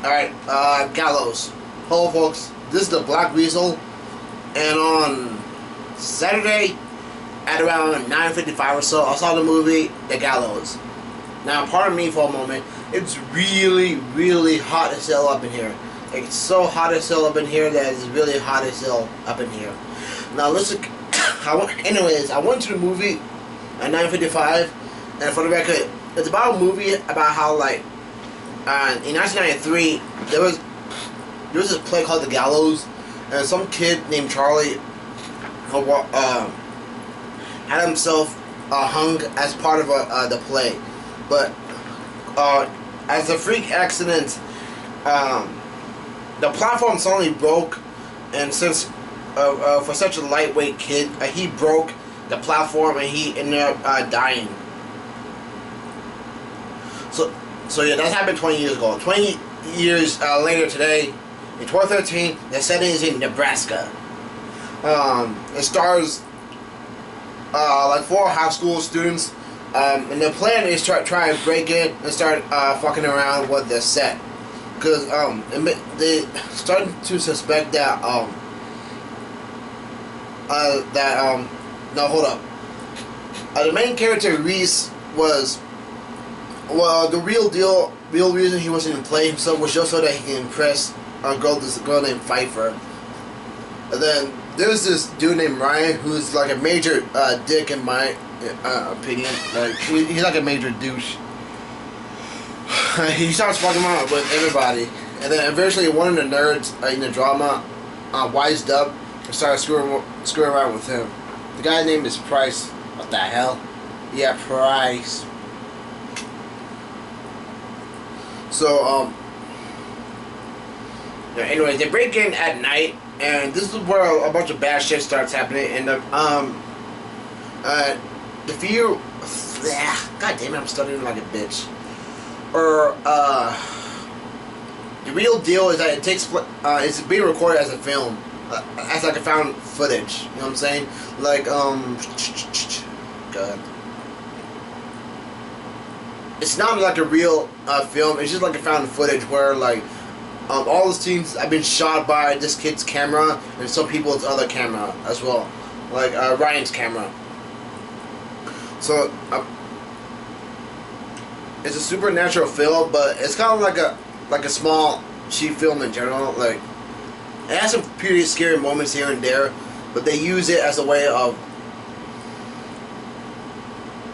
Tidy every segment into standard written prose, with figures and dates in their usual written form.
Alright, Gallows. Hello folks, this is the BlackWeasel, and on Saturday at around 9:55 or so, I saw the movie The Gallows. Now, pardon me for a moment, it's really, really hot as hell up in here. Like, it's so hot as hell up in here that it's really hot as hell up in here. Now listen, I went to the movie at 9:55, and for the record, it's about a movie about how, like, in 1993, there was this play called The Gallows, and some kid named Charlie had himself hung as part of the play, but as a freak accident, the platform suddenly broke, and since for such a lightweight kid, he broke the platform and he ended up dying. So yeah, that happened 20 years ago. 20 years later today, in 2013, the setting is in Nebraska. It stars like 4 high school students, and their plan is to try and break in and start fucking around with the set, because they started to suspect that no, hold up. The main character Reese was. Well, the real reason he wasn't even playing himself was just so that he can impress this girl named Pfeiffer. And then there's this dude named Ryan who's like a major dick in my opinion. Like, he's like a major douche. He starts fucking around with everybody, and then eventually one of the nerds in the drama wised up and started screwing around with him. The guy's name is Price. What the hell? Yeah, Price. So, anyways, they break in at night, and this is where a bunch of bad shit starts happening. And the few, god damn it, I'm stuttering like a bitch. The real deal is that it takes, it's being recorded as a film, as like a found footage. You know what I'm saying? Like, God. It's not like a real film. It's just like a found footage where, like, all the scenes have been shot by this kid's camera and some people's other camera as well, like Ryan's camera. So it's a supernatural film, but it's kind of like a small cheap film in general. Like, it has some pretty scary moments here and there, but they use it as a way of.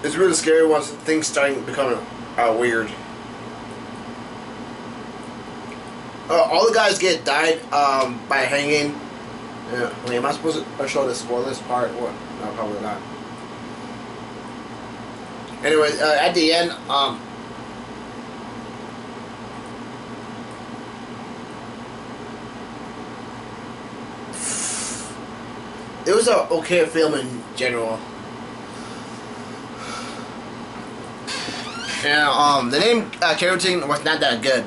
It's really scary once things start becoming weird. All the guys died by hanging. Yeah. Wait, am I supposed to show the spoilers part? What? No, probably not. Anyways, at the end, it was a okay film in general. And the name character was not that good.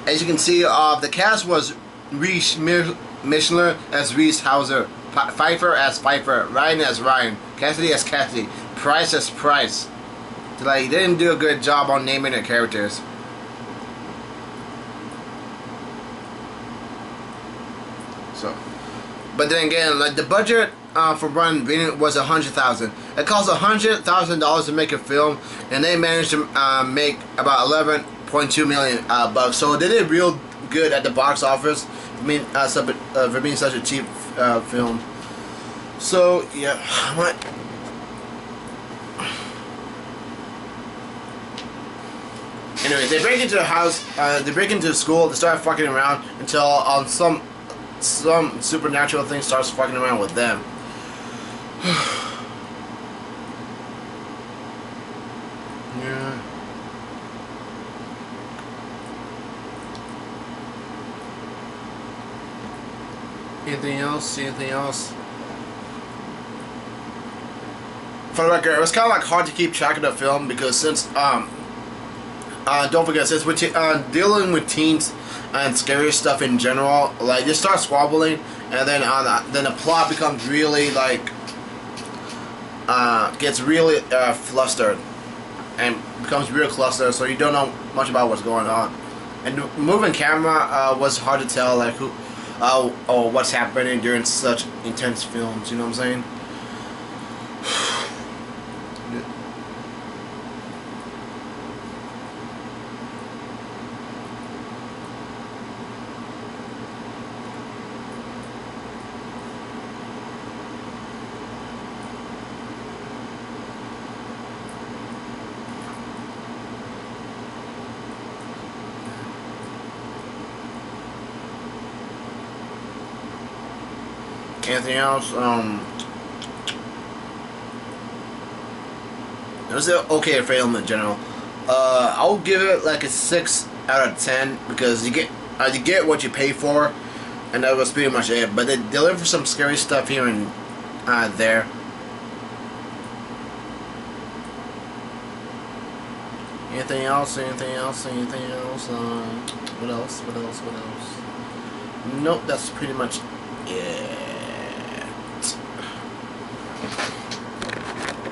As you can see, the cast was Reese Mishler as Reese Hauser, Pfeiffer as Pfeiffer, Ryan as Ryan, Cassidy as Cassidy, Price as Price. Like, they didn't do a good job on naming their characters. So, but then again, like, the budget for Run was $100,000. It cost $100,000 to make a film, and they managed to make about 11.2 million bucks. So they did real good at the box office. I mean, for being such a cheap film. So yeah, what? Anyway, they break into the house. They break into the school. They start fucking around until some supernatural thing starts fucking around with them. Yeah. Anything else? Anything else? For the record, it was kind of like hard to keep track of the film because since don't forget, since we're dealing with teens and scary stuff in general, like, they start squabbling, and then the plot becomes really like gets really flustered and becomes real clustered, so you don't know much about what's going on. And the moving camera was hard to tell like who, or what's happening during such intense films. You know what I'm saying? Anything else? It was an okay film in general. I'll give it like a 6 out of 10 because you get what you pay for, and that was pretty much it. But they deliver some scary stuff here and there. Anything else? Anything else? Anything else? What else? What else? What else? Nope, that's pretty much it.